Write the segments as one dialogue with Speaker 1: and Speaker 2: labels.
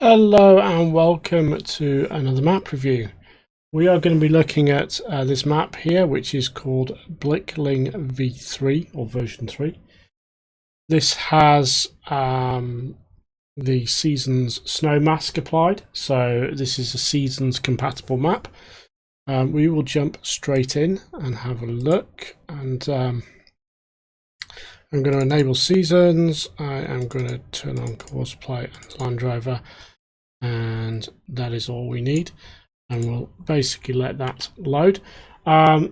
Speaker 1: Hello and welcome to another map review. We are going to be looking at this map here, which is called Blickling V3 or version 3. This has the seasons snow mask applied, so this is a seasons compatible map. We will jump straight in and have a look, and I'm going to enable seasons. I am going to turn on course play and land driver, and that is all we need, and we'll basically let that load.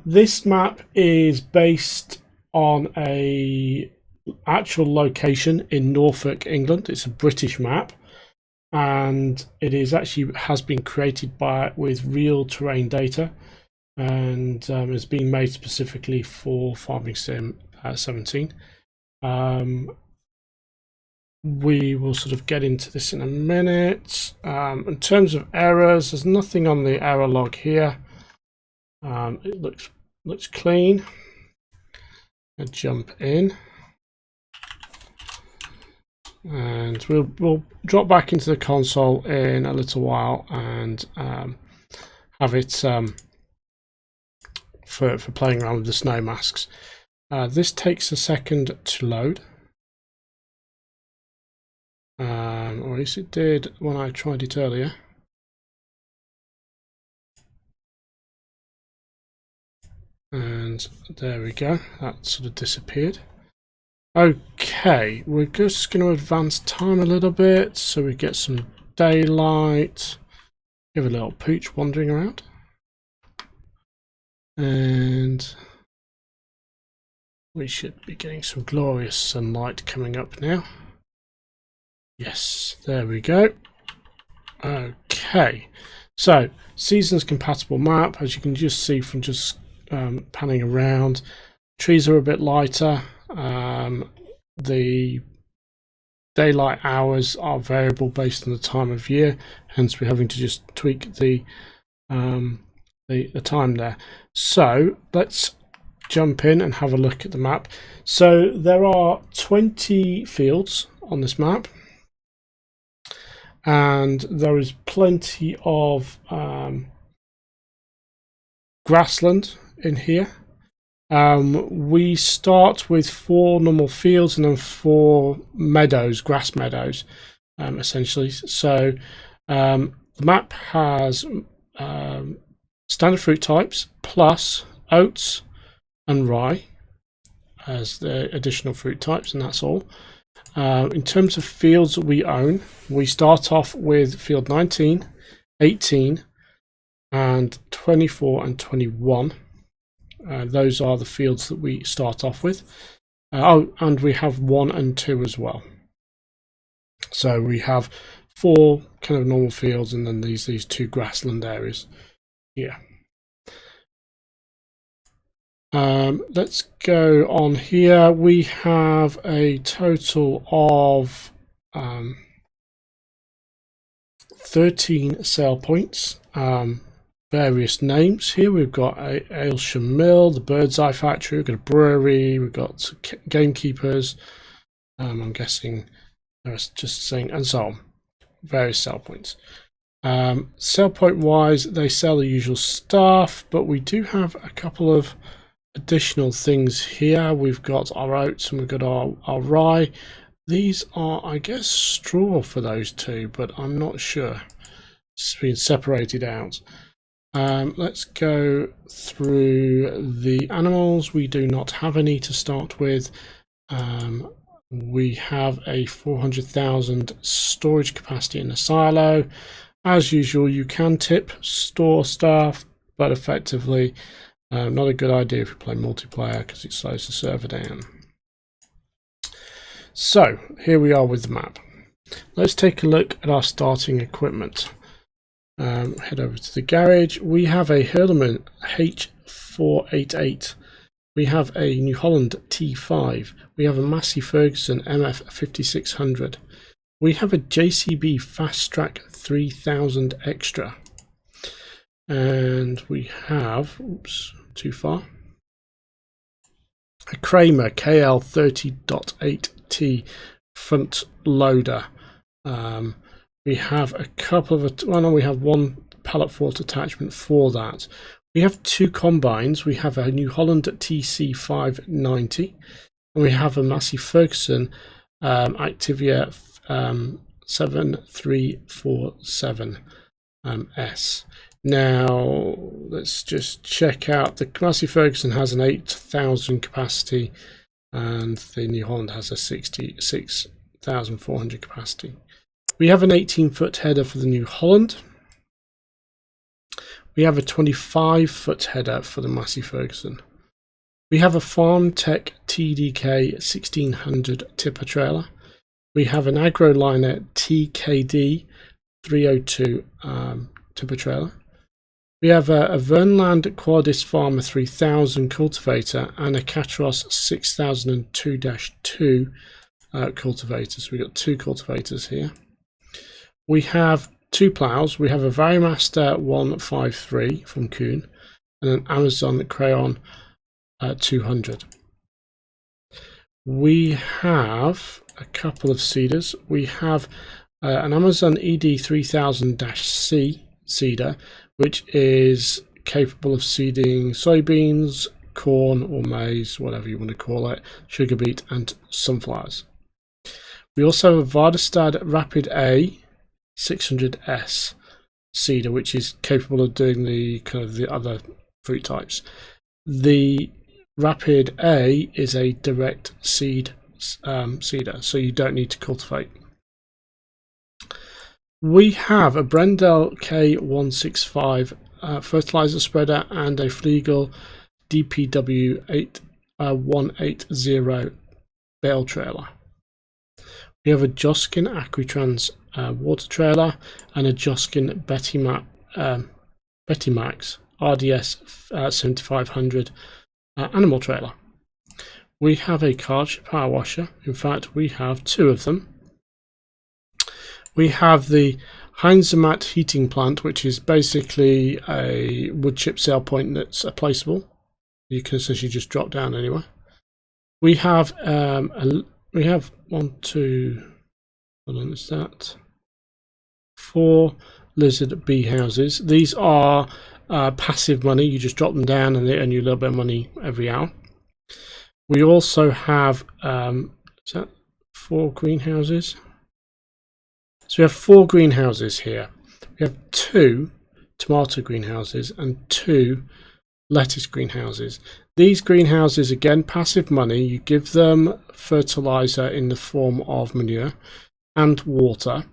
Speaker 1: This map is based on a actual location in Norfolk, England. It's a British map, and it is actually has been created with real terrain data, and it's been made specifically for Farming Sim 17. We will sort of get into this in a minute. In terms of errors, there's nothing on the error log here. It looks clean. I jump in, and we'll drop back into the console in a little while and have it for playing around with the snow masks. This takes a second to load. Or at least it did when I tried it earlier. And there we go, that sort of disappeared. Okay, we're just going to advance time a little bit so we get some daylight. Give a little pooch wandering around. And we should be getting some glorious sunlight coming up now. Yes, there we go. Okay, so seasons compatible map, as you can just see from just panning around. Trees are a bit lighter. The daylight hours are variable based on the time of year, hence we're having to just tweak the time there. So let's jump in and have a look at the map. So there are 20 fields on this map, and there is plenty of grassland in here. We start with 4 normal fields and then 4 meadows, grass meadows, essentially. So the map has standard fruit types plus oats and rye as the additional fruit types, and that's all. In terms of fields that we own, we start off with field 19, 18, and 24 and 21. Those are the fields that we start off with. And we have 1 and 2 as well. So we have 4 kind of normal fields, and then these 2 grassland areas here. Let's go on here. We have a total of 13 sale points, various names here. We've got Aylsham Mill, the Bird's Eye Factory, we've got a brewery, we've got gamekeepers, I'm guessing that's just saying, and so on. Various sale points. Sale point wise, they sell the usual stuff, but we do have a couple of additional things here. We've got our oats and we've got our rye. These are, I guess, straw for those 2, but I'm not sure. It's been separated out. Let's go through the animals. We do not have any to start with. We have a 400,000 storage capacity in the silo. As usual, you can tip store stuff, but effectively not a good idea if you play multiplayer because it slows the server down. So here we are with the map. Let's take a look at our starting equipment. Head over to the garage. We have a Hurleman H488. We have a New Holland T5. We have a Massey Ferguson MF 5600. We have a JCB Fast Track 3000 Extra. And we have, oops, too far, a Kramer KL 30.8T front loader. We have a couple of, well, no, we have one pallet fork attachment for that. We have two combines. We have a New Holland TC590 and we have a Massey Ferguson Activia 7347 S. Now let's just check out. The Massey Ferguson has an 8,000 capacity and the New Holland has a 66,400 capacity. We have an 18-foot header for the New Holland. We have a 25-foot header for the Massey Ferguson. We have a Farm Tech TDK 1600 tipper trailer. We have an AgroLiner TKD 302 tipper trailer. We have a Vernland Quadis Farmer 3000 cultivator and a Catros 6002-2 cultivators. We've got two cultivators here. We have two plows. We have a Varimaster 153 from Kuhn and an Amazon Crayon 200. We have a couple of seeders. We have an Amazon ED 3000-C seeder, which is capable of seeding soybeans, corn or maize, whatever you want to call it, sugar beet and sunflowers. We also have a Vardestad Rapid A 600S seeder, which is capable of doing the kind of the other fruit types. The Rapid A is a direct seed seeder, so you don't need to cultivate. We have a Brendel K165 fertilizer spreader and a Flegel DPW 180 bale trailer. We have a Joskin Aquitrans water trailer and a Joskin Bettymax RDS 7500 animal trailer. We have a Karcher power washer. In fact, we have two of them. We have the Heinzemat heating plant, which is basically a wood chip sail point that's placeable. You can essentially just drop down anywhere. We have four lizard bee houses. These are passive money. You just drop them down and they earn you a little bit of money every hour. We also have four greenhouses. So we have four greenhouses here. We have two tomato greenhouses and two lettuce greenhouses. These greenhouses, again, passive money. You give them fertilizer in the form of manure and water,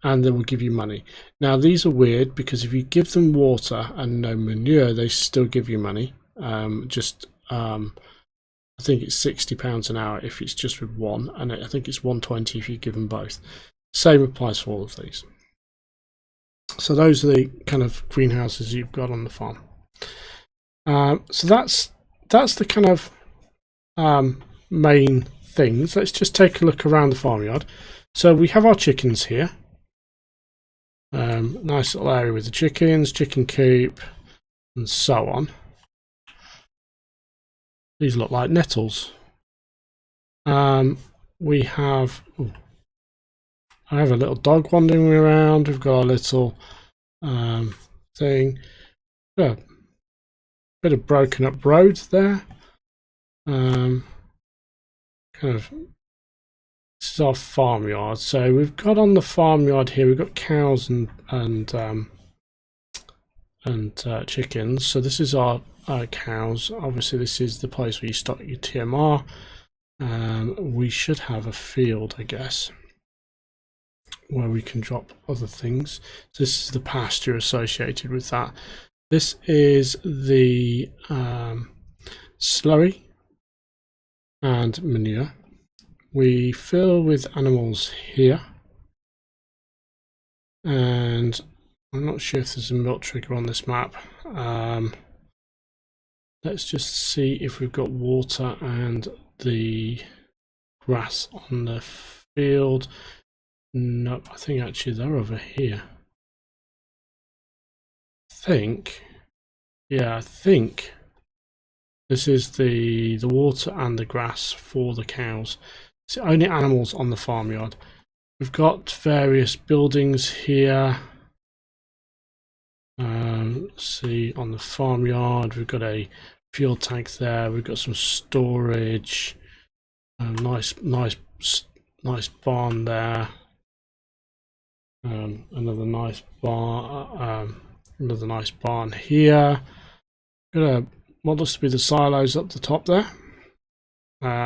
Speaker 1: and they will give you money. Now, these are weird because if you give them water and no manure, they still give you money. I think it's £60 an hour if it's just with one, and I think it's £120 if you give them both. Same applies for all of these. So those are the kind of greenhouses you've got on the farm. So that's the kind of main things. Let's just take a look around the farmyard. So we have our chickens here. Nice little area with the chickens, chicken coop, and so on. These look like nettles. We have. I have a little dog wandering around. We've got a little thing. Yeah, bit of broken up road there. Kind of. This is our farmyard. So we've got on the farmyard here. We've got cows and chickens. So this is our cows. Obviously, this is the place where you stock your TMR. We should have a field, I guess, where we can drop other things. This is the pasture associated with that. This is the slurry and manure. We fill with animals here, and I'm not sure if there's a milk trigger on this map. Let's just see if we've got water and the grass on the field. Nope, I think actually they're over here. I think this is the water and the grass for the cows. It's the only animals on the farmyard. We've got various buildings here. Let's see, on the farmyard, we've got a fuel tank there. We've got some storage. Nice barn there. Another nice barn. Another nice barn here. Got what looks to be the silos up the top there.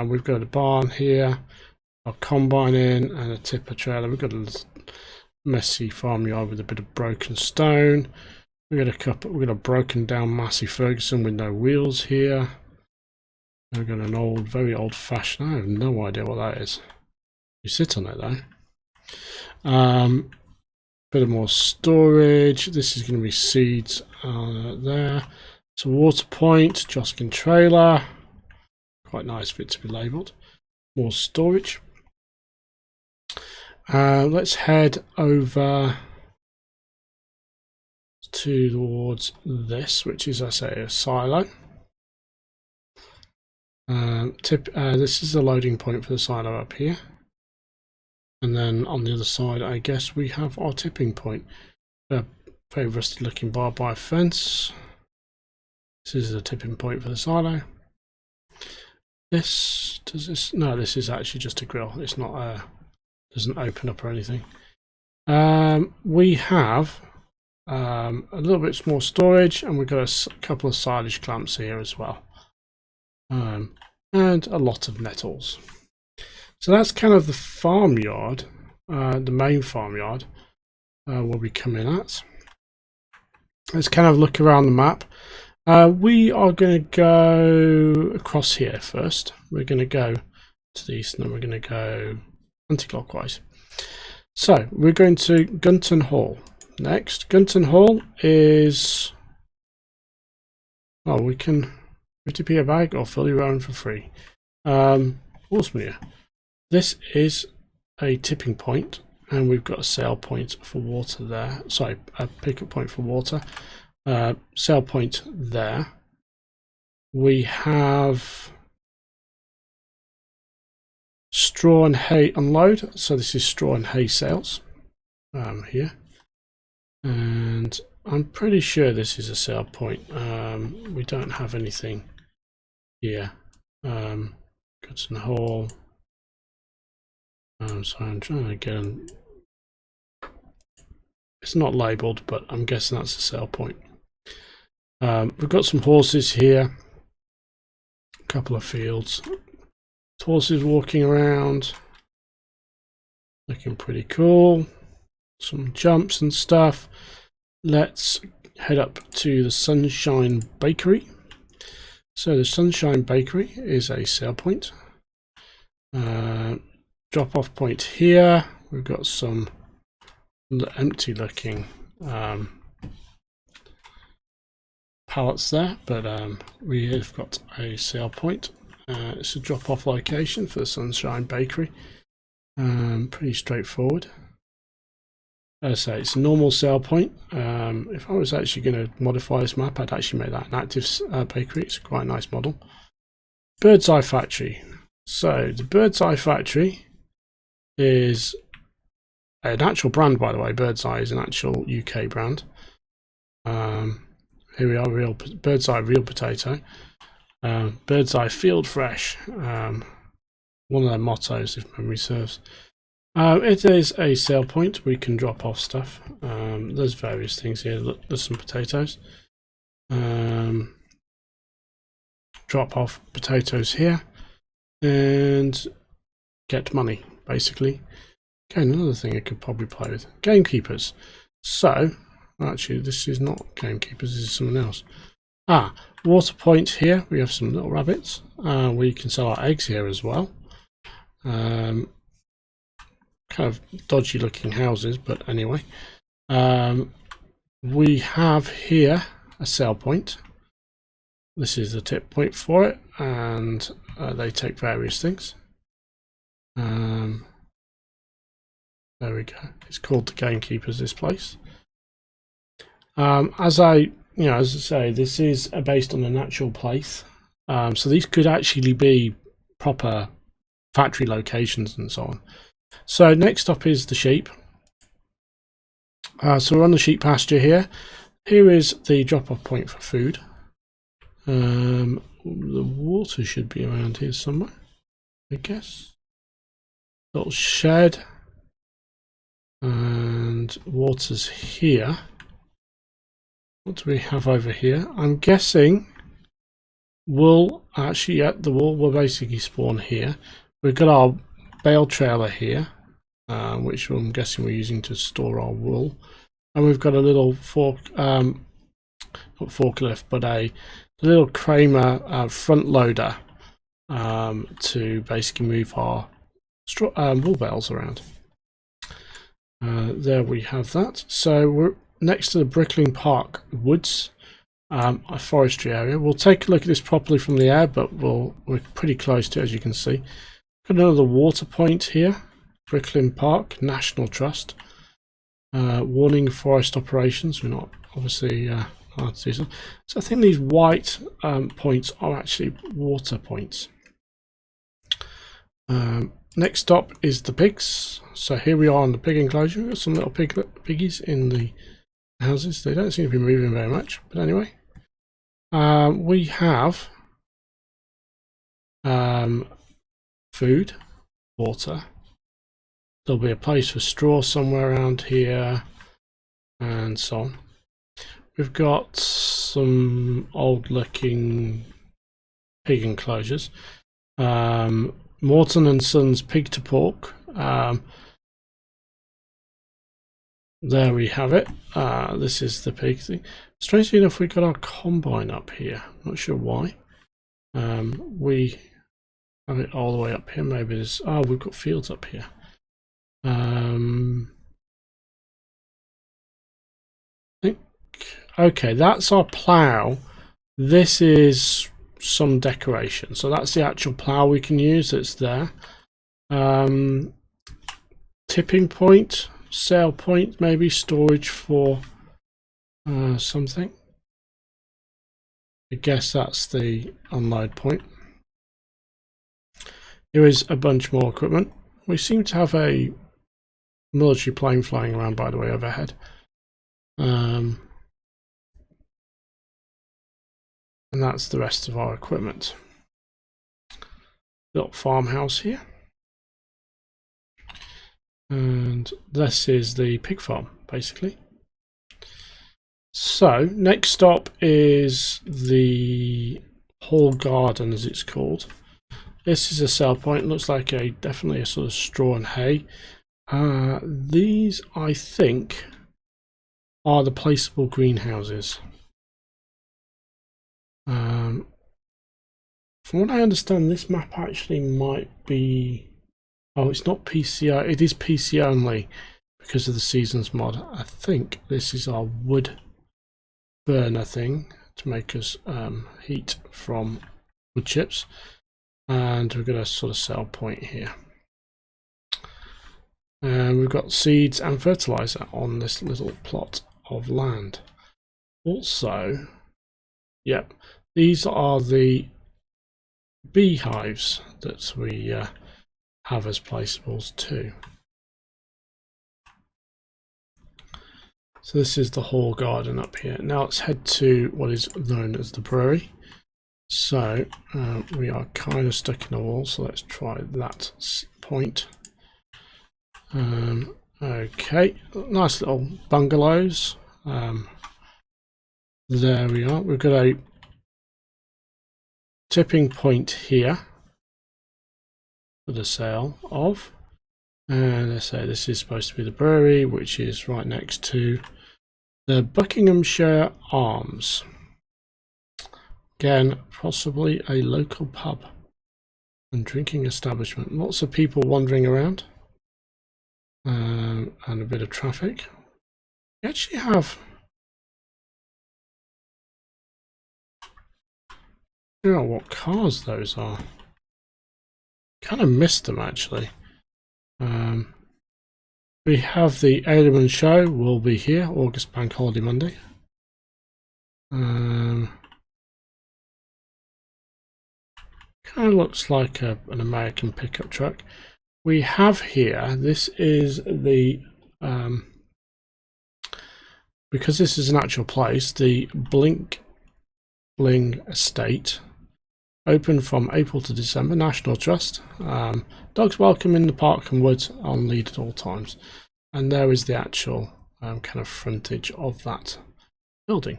Speaker 1: We've got a barn here, a combine in, and a tipper trailer. We've got a messy farmyard with a bit of broken stone. We've got a broken down Massey Ferguson with no wheels here. We've got an very old fashioned. I have no idea what that is. You sit on it though. Bit of more storage. This is going to be seeds there. It's a water point, Joskin trailer. Quite nice for it to be labelled. More storage. Let's head over towards this, which is, I say, a silo. This is the loading point for the silo up here. And then on the other side, I guess we have our tipping point. A very rusty looking barbed wire fence. This is the tipping point for the silo. This is actually just a grill. It's not doesn't open up or anything. We have a little bit more storage, and we've got a couple of silage clamps here as well, and a lot of nettles. So that's kind of the farmyard, the main farmyard we'll be coming at. Let's kind of look around the map. We are going to go across here first. We're going to go to the east, and then we're going to go anti-clockwise. So we're going to Gunton Hall next. Gunton Hall is, we can 50p a bag or fill your own for free. Horsemeer. This is a tipping point, and we've got a sale point for water there. Sorry, a pickup point for water. Sale point there. We have straw and hay unload. So this is straw and hay sales here. And I'm pretty sure this is a sale point. We don't have anything here. Goods and Hall. So I'm trying to get them. It's not labelled, but I'm guessing that's a sale point. We've got some horses here. A couple of fields. Horses walking around. Looking pretty cool. Some jumps and stuff. Let's head up to the Sunshine Bakery. So the Sunshine Bakery is a sale point. Drop off point here. We've got some empty looking pallets there, but we have got a sale point. It's a drop off location for the Sunshine Bakery. Pretty straightforward. As I say, it's a normal sale point. If I was actually going to modify this map, I'd actually make that an active bakery. It's quite a nice model. Bird's Eye Factory. So the Bird's Eye Factory is an actual brand, by the way. Bird's Eye is an actual UK brand. Here we are, Bird's Eye real potato. Bird's Eye Field Fresh. One of their mottos, if memory serves. It is a sale point. We can drop off stuff. There's various things here. Look, there's some potatoes. Drop off potatoes here and get money, basically. Okay, another thing I could probably play with. Gamekeepers. So, actually, this is not gamekeepers, this is someone else. Water point here. We have some little rabbits. We can sell our eggs here as well. Kind of dodgy looking houses, but anyway. We have here a sale point. This is the tip point for it, and they take various things. There we go. It's called the Gamekeepers, this place. As I say, this is based on an actual place. So these could actually be proper factory locations and so on. So next up is the sheep. So we're on the sheep pasture here. Here is the drop-off point for food. The water should be around here somewhere, I guess. Little shed. And water's here. What do we have over here? I'm guessing wool. Actually, yeah, the wool will basically spawn here. We've got our bale trailer here, which I'm guessing we're using to store our wool. And we've got a little not forklift, but a little Kramer front loader to basically move our wool bales around. There we have that. So we're next to the Blickling Park woods, a forestry area. We'll take a look at this properly from the air, but we're pretty close to it, as you can see. Got another water point here, Blickling Park National Trust. Warning forest operations. We're not obviously allowed to do so. So I think these white points are actually water points. Next stop is the pigs. So here we are on the pig enclosure. We've got some little piggies in the houses. They don't seem to be moving very much, but anyway. We have food, water. There'll be a place for straw somewhere around here, and so on. We've got some old-looking pig enclosures. Morton and Sons pig to pork. There we have it. This is the pig thing. Strangely enough, we got our combine up here. Not sure why. We have it all the way up here. Maybe there's. Oh, we've got fields up here. Okay, that's our plough. This is some decoration. So that's the actual plough we can use. That's there. Tipping point, sale point, maybe storage for something. I guess that's the unload point. Here is a bunch more equipment. We seem to have a military plane flying around, by the way, overhead. And that's the rest of our equipment. Little farmhouse here. And this is the pig farm, basically. So, next stop is the Hall Garden, as it's called. This is a sell point. Looks like definitely a sort of straw and hay. These, I think, are the placeable greenhouses. From what I understand, this map actually might be... Oh, it's not PC. It is PC only because of the Seasons mod. I think this is our wood burner thing to make us heat from wood chips. And we've got a sort of sell point here. And we've got seeds and fertilizer on this little plot of land. Also, yep, these are the beehives that we have as placeables too. So this is the Hall Garden up here. Now let's head to what is known as the brewery. So we are kind of stuck in a wall, so let's try that point. Okay, nice little bungalows. There we are. We've got a tipping point here for the sale of, and I say this is supposed to be the brewery, which is right next to the Buckinghamshire Arms. Again, possibly a local pub and drinking establishment. Lots of people wandering around, and a bit of traffic. We actually have, I don't know what cars those are. Kind of missed them actually. We have the Airman show will be here, August Bank Holiday Monday. Kind of looks like an American pickup truck. we have here, this is the because this is an actual place, the Blickling Estate, open from April to December, National Trust. Dogs welcome in the park and woods on lead at all times. And there is the actual kind of frontage of that building.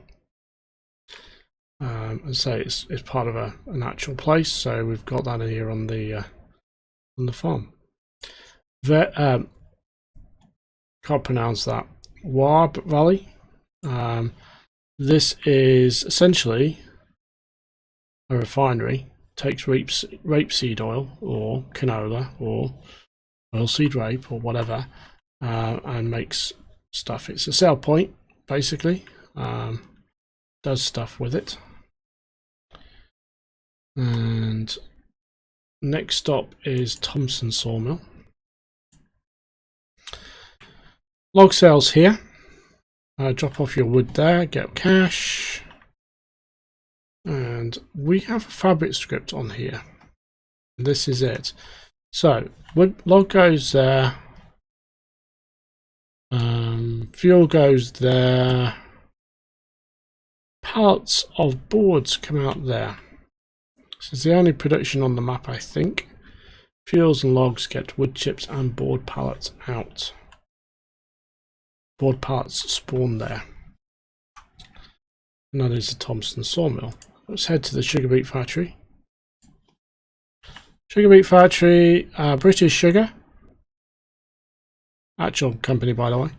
Speaker 1: And so it's part of an actual place, so we've got that here on the farm. Can't pronounce that. Warb Valley. This is essentially a refinery. Takes rapeseed oil or canola or oilseed rape or whatever, and makes stuff. It's a sale point basically. Does stuff with it. And next stop is Thompson Sawmill. Log sales here. Drop off your wood there, get cash. And we have a fabric script on here. This is it. So wood log goes there. Fuel goes there. Pallets of boards come out there. This is the only production on the map, I think. Fuels and logs get wood chips and board pallets out. Board pallets spawn there. And that is the Thompson Sawmill. Let's head to the sugar beet factory. Sugar beet factory, British Sugar. Actual company, by the way.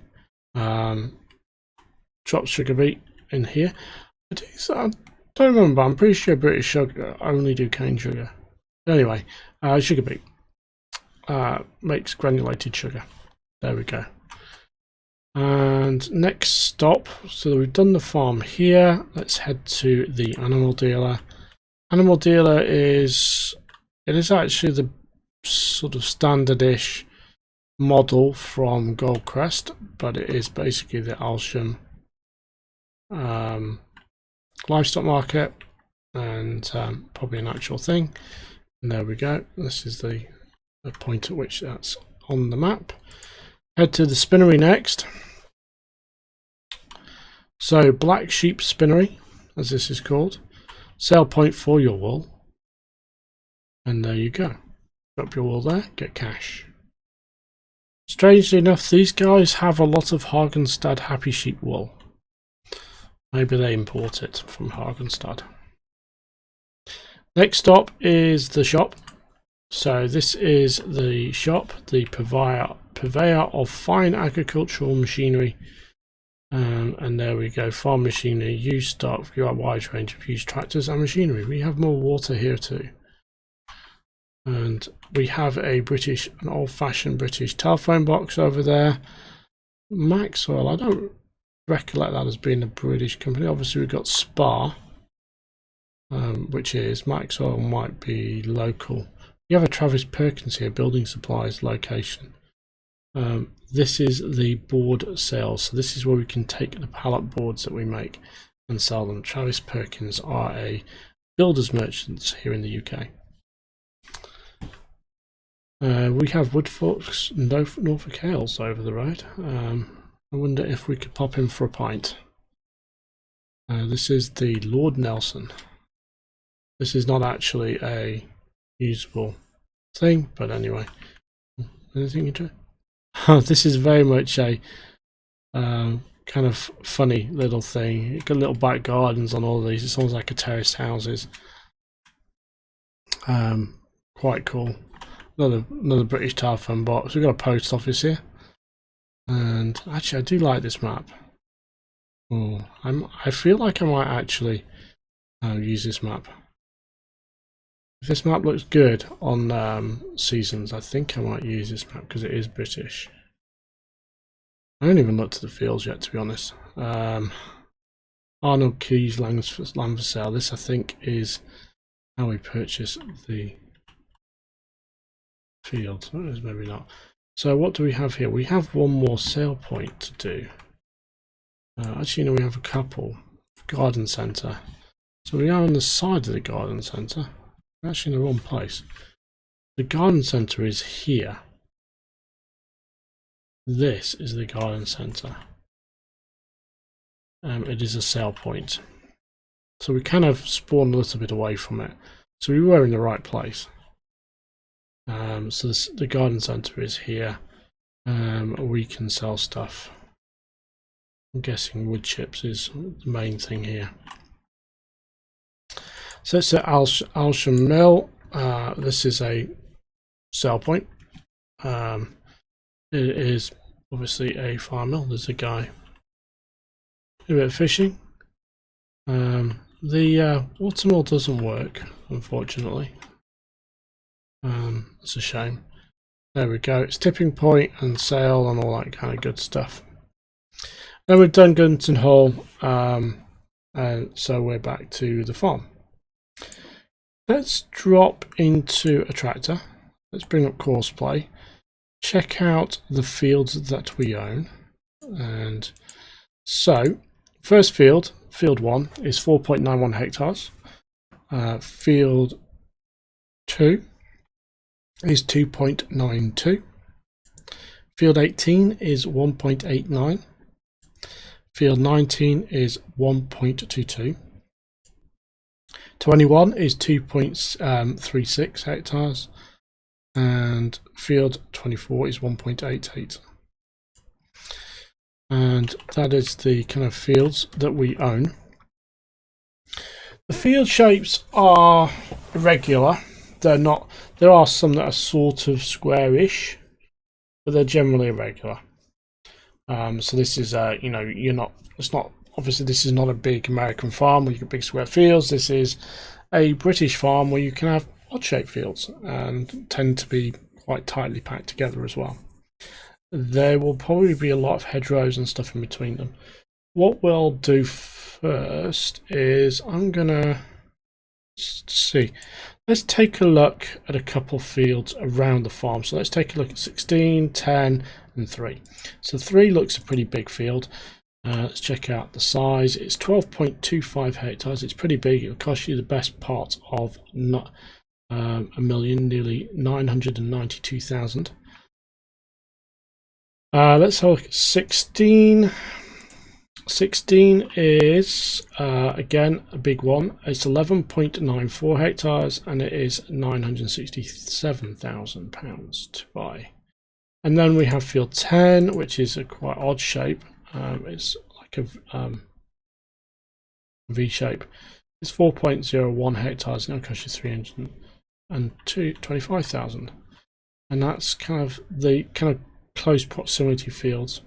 Speaker 1: Chopped sugar beet in here. I don't remember, I'm pretty sure British Sugar only do cane sugar. But anyway, sugar beet makes granulated sugar. There we go. And next stop, so we've done the farm here. Let's head to the animal dealer. Animal dealer is actually the sort of standard-ish model from Goldcrest, but it is basically the Alsham livestock market, and probably an actual thing. And there we go. This is the point at which that's on the map. Head to the spinnery next. So Black Sheep Spinnery, as this is called. Sale point for your wool. And there you go. Drop your wool there, get cash. Strangely enough, these guys have a lot of Hagenstad Happy Sheep wool. Maybe they import it from Hagenstad. Next stop is the shop. So this is the shop, the purveyor of fine agricultural machinery. And there we go, farm machinery, used stock, a wide range of used tractors and machinery. We have more water here too. And we have an old-fashioned British telephone box over there. Maxwell, I don't recollect that as being a British company. Obviously we've got Spar, which is Maxwell, might be local. You have a Travis Perkins here, building supplies location. This is the board sales, so this is where we can take the pallet boards that we make and sell them. Travis Perkins are a builders merchants here in the UK. We have Woodforks and Norfolk Hales over the road. I wonder if we could pop in for a pint. This is the Lord Nelson. This is not actually a usable thing, but anyway. Anything interesting? This is very much a kind of funny little thing. You've got little back gardens on all of these. It's almost like a terraced houses. Quite cool. Another British telephone box. We've got a post office here. And actually I do like this map. Oh, I feel like I might actually use this map. If this map looks good on seasons, I think I might use this map because it is British. I haven't even looked at the fields yet, to be honest. Arnold Keys land for sale. This I think is how we purchase the field. Maybe not. So what do we have here? We have one more sale point to do. Actually, no, we have a couple. Garden centre. So we are on the side of the garden centre. We're actually in the wrong place. The garden centre is here. This is the garden centre. It is a sale point. So we kind of spawned a little bit away from it. So we were in the right place. So the garden centre is here. We can sell stuff. I'm guessing wood chips is the main thing here. So it's at Alsham Mill. This is a sell point. It is obviously a farm mill. There's a guy. A bit of fishing. The water mill doesn't work, unfortunately. It's a shame. There we go. It's tipping point and sale and all that kind of good stuff. Then we've done Gunton Hall, and so we're back to the farm. Let's drop into a tractor. Let's bring up course play. Check out the fields that we own. And so, first field, field 1, is 4.91 hectares. Field 2 is 2.92. Field 18 is 1.89. Field 19 is 1.22. 21 is 2.36 hectares. And field 24 is 1.88. And that is the kind of fields that we own. The field shapes are irregular. They're not. There are some that are sort of squarish, but they're generally irregular. So this is you know, you're not. It's not obviously this is not a big American farm where you get big square fields. This is a British farm where you can have odd-shaped fields and tend to be quite tightly packed together as well. There will probably be a lot of hedgerows and stuff in between them. What we'll do first is I'm gonna see. Let's take a look at a couple of fields around the farm. So let's take a look at 16, 10 and 3. So 3 looks a pretty big field. Let's check out the size. It's 12.25 hectares. It's pretty big. It'll cost you the best part of not a million, nearly 992,000. Let's have a look at 16. 16 is again a big one. It's 11.94 hectares and it is £967,000 to buy. And then we have field 10, which is a quite odd shape. It's like a V shape. It's 4.01 hectares and it'll cost you 325,000. And that's kind of the close proximity fields.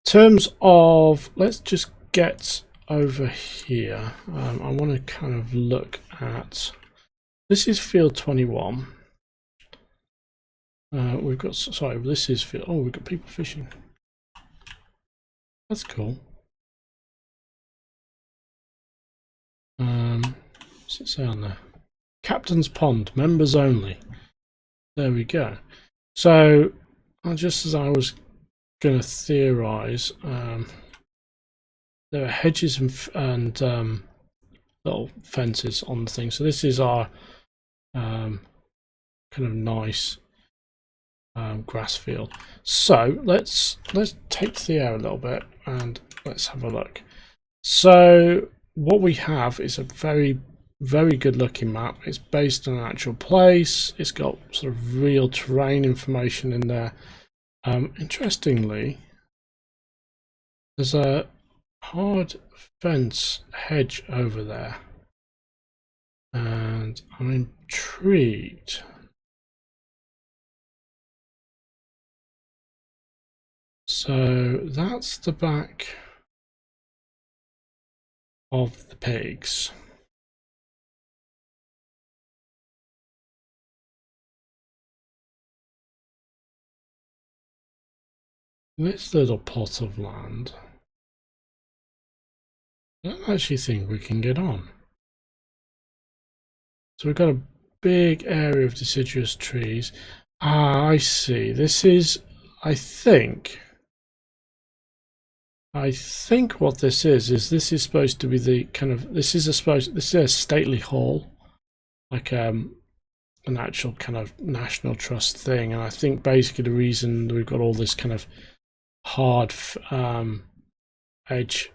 Speaker 1: In terms of, let's just get over here. I want to kind of look at, this is field 21. We've got, sorry, this is field, oh, we've got people fishing. That's cool. What's it say on there? Captain's Pond, members only. There we go. So, just as I was going to theorize, there are hedges and little fences on the thing. So this is our kind of nice grass field. So let's take to the air a little bit and let's have a look. So what we have is a very good looking map. It's based on an actual place. It's got sort of real terrain information in there. Interestingly, there's a hard fence hedge over there and I'm intrigued. So that's the back of the pigs. This little plot of land, I don't actually think we can get on. So we've got a big area of deciduous trees. Ah, I see. This is, I think what this is this is supposed to be the kind of, this is a stately hall, like an actual kind of National Trust thing, and I think basically the reason we've got all this kind of hard edge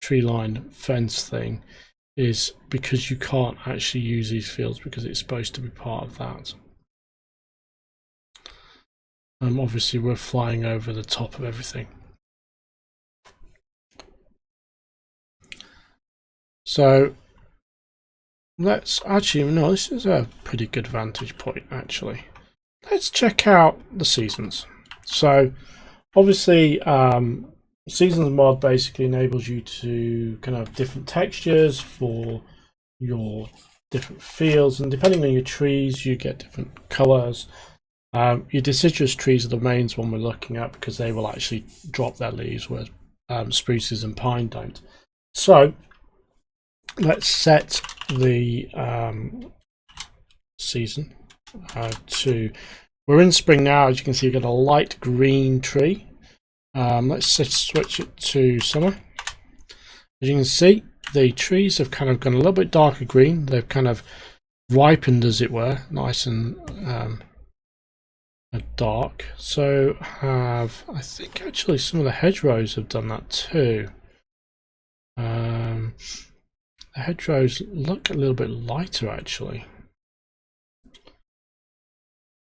Speaker 1: tree line fence thing is because you can't actually use these fields because it's supposed to be part of that. Obviously we're flying over the top of everything. So let's actually, no, this is a pretty good vantage point actually. Let's check out the seasons. So obviously seasons mod basically enables you to kind of different textures for your different fields, and depending on your trees you get different colors. Your deciduous trees are the main one we're looking at because they will actually drop their leaves, whereas spruces and pine don't. So let's set the season to, we're in spring now. As you can see, we've got a light green tree. Let's switch it to summer. As you can see, the trees have kind of gone a little bit darker green. They've kind of ripened, as it were, nice and dark. So I think actually some of the hedgerows have done that too. The hedgerows look a little bit lighter actually.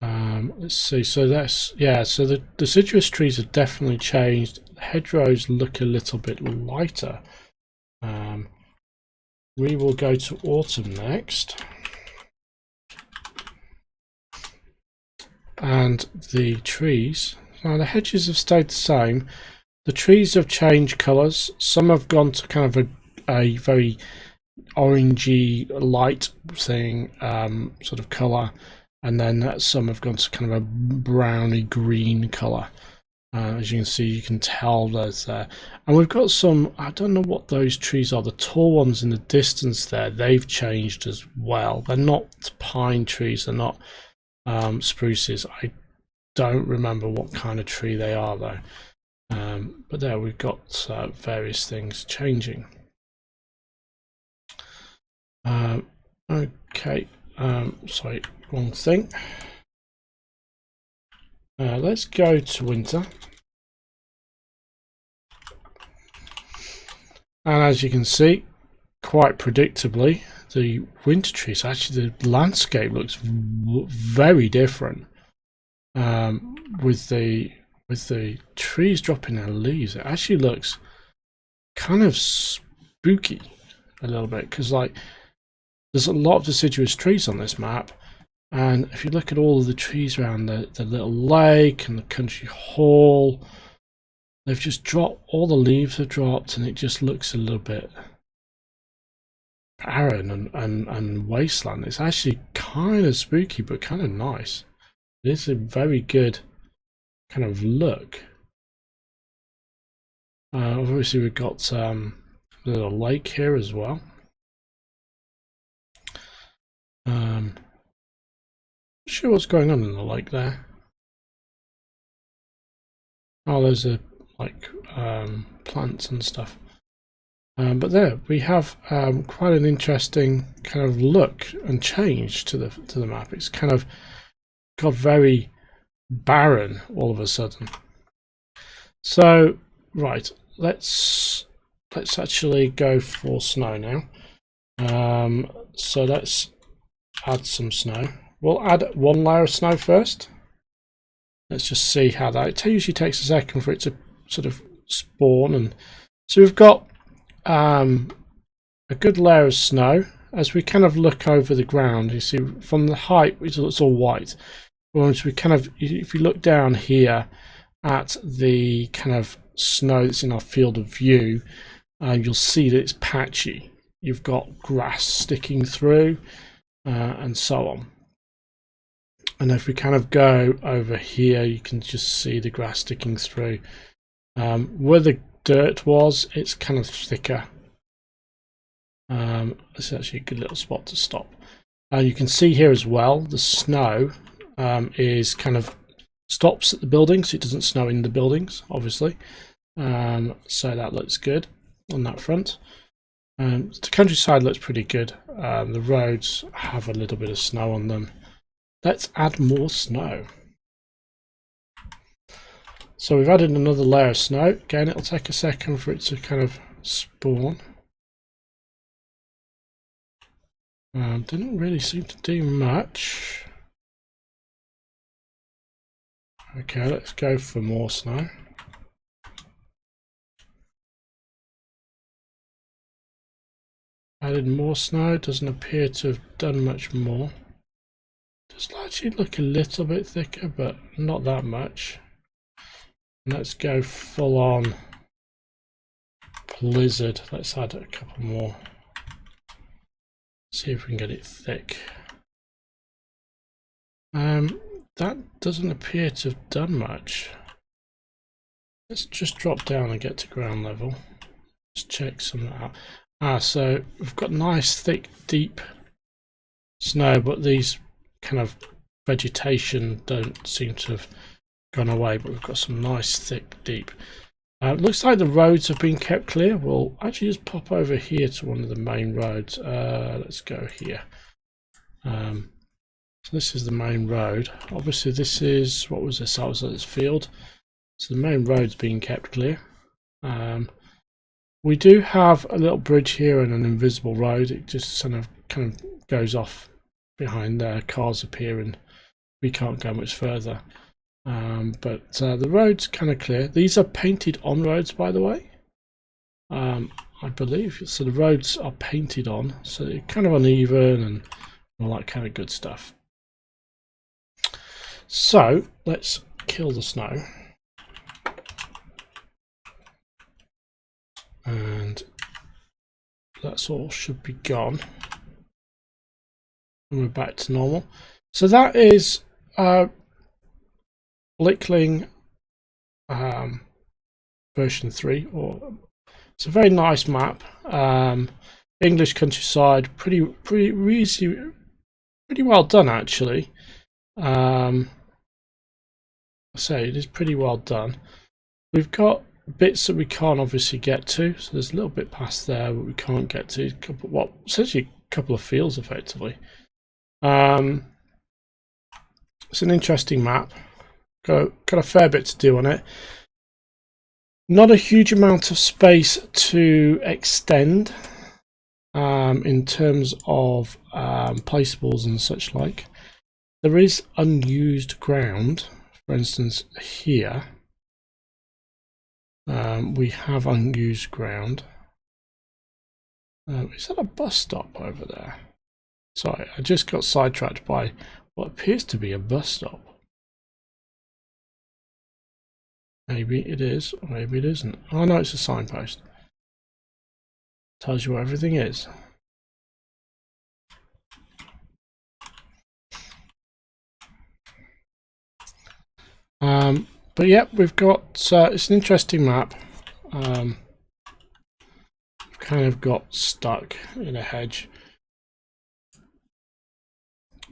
Speaker 1: Let's see, so that's, yeah, so the deciduous trees have definitely changed. The hedgerows look a little bit lighter. We will go to autumn next. And the trees, now the hedges have stayed the same. The trees have changed colours. Some have gone to kind of a very orangey light thing, sort of colour, and then some have gone to kind of a browny green colour. As you can see, you can tell there's there. And we've got some, I don't know what those trees are, the tall ones in the distance there, they've changed as well. They're not pine trees, they're not spruces. I don't remember what kind of tree they are though. But there we've got various things changing. Okay, sorry, wrong thing. Let's go to winter. And as you can see, quite predictably, the winter trees, actually the landscape looks very different. With the trees dropping their leaves, it actually looks kind of spooky a little bit, because like there's a lot of deciduous trees on this map, and if you look at all of the trees around the little lake and the country hall, they've just dropped, all the leaves have dropped, and it just looks a little bit barren and wasteland. It's actually kind of spooky but kind of nice. It is a very good kind of look. Obviously we've got a little lake here as well. Not sure what's going on in the lake there. Oh, those are like plants and stuff. But there we have quite an interesting kind of look and change to the map. It's kind of got very barren all of a sudden. So right, let's actually go for snow now. So let's add some snow. We'll add one layer of snow first. Let's just see how that, it usually takes a second for it to sort of spawn. And so we've got a good layer of snow. As we kind of look over the ground, you see from the height it's all white. Once we kind of, if you look down here at the kind of snow that's in our field of view, you'll see that it's patchy. You've got grass sticking through and so on. And if we kind of go over here, you can just see the grass sticking through. Where the dirt was, it's kind of thicker. It's actually a good little spot to stop. You can see here as well, the snow is kind of stops at the buildings. It doesn't snow in the buildings, obviously. So that looks good on that front. The countryside looks pretty good. The roads have a little bit of snow on them. let's add more snow. So we've added another layer of snow. Again, it'll take a second for it to kind of spawn. Didn't really seem to do much. Okay, let's go for more snow. Added more snow, doesn't appear to have done much more. Does actually look a little bit thicker, but not that much. Let's go full on blizzard. Let's add a couple more. See if we can get it thick. That doesn't appear to have done much. Let's just drop down and get to ground level. Just check some of that out. So we've got nice thick deep snow, but these kind of vegetation don't seem to have gone away, but we've got some nice thick deep. Looks like the roads have been kept clear. We'll actually just pop over here to one of the main roads. Let's go here. So this is the main road. Obviously this is, what was this? That was this field. So the main road's being kept clear. We do have a little bridge here and an invisible road. It just kind of goes off behind there. Cars appear and we can't go much further. But the road's kind of clear. These are painted on roads, by the way. I believe. So the roads are painted on, so they're kind of uneven and all that kind of good stuff. So let's kill the snow. And that's all should be gone. And we're back to normal. So that is Blickling version 3, or it's a very nice map. English countryside, pretty well done actually. I say it is pretty well done. We've got bits that we can't obviously get to, so there's a little bit past there that we can't get to. Essentially a couple of fields effectively. It's an interesting map. Got a fair bit to do on it. Not a huge amount of space to extend in terms of placeables and such like. There is unused ground. For instance, here we have unused ground. Is that a bus stop over there? Sorry, I just got sidetracked by what appears to be a bus stop. Maybe it is, or maybe it isn't. Oh no, it's a signpost. Tells you where everything is. But yeah, we've got, it's an interesting map. We've kind of got stuck in a hedge.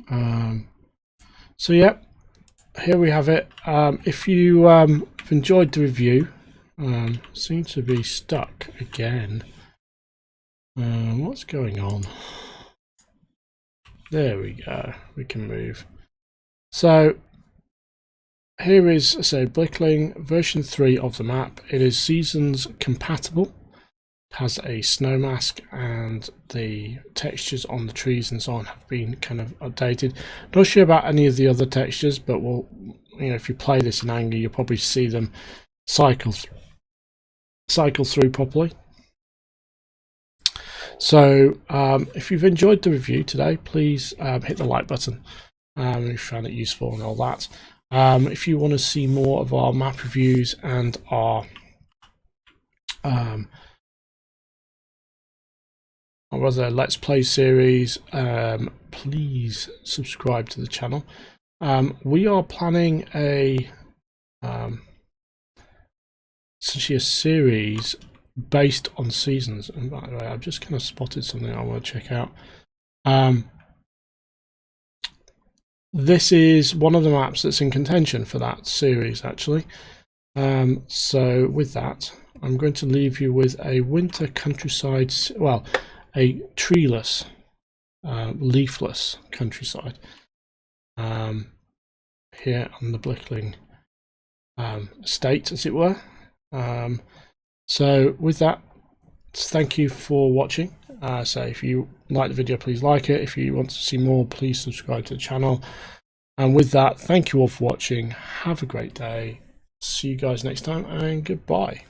Speaker 1: So yeah, here we have it. If you have enjoyed the review, seem to be stuck again. What's going on? There we go, we can move. So here is, say, Blickling version 3 of the map. It is seasons compatible. It has a snow mask, and the textures on the trees and so on have been kind of updated. Not sure about any of the other textures, but we'll, if you play this in anger, you'll probably see them cycle through properly. So if you've enjoyed the review today, please hit the like button if you found it useful and all that. If you want to see more of our map reviews and our Let's Play series, please subscribe to the channel. We are planning essentially a series based on seasons. And by the way, I've just kind of spotted something I want to check out. This is one of the maps that's in contention for that series actually. So with that, I'm going to leave you with a winter countryside, well, a treeless, leafless countryside. here on the Blickling estate, as it were. So with that, thank you for watching. So if you like the video, please like it. If you want to see more, please subscribe to the channel. And with that, thank you all for watching. Have a great day. See you guys next time, and goodbye.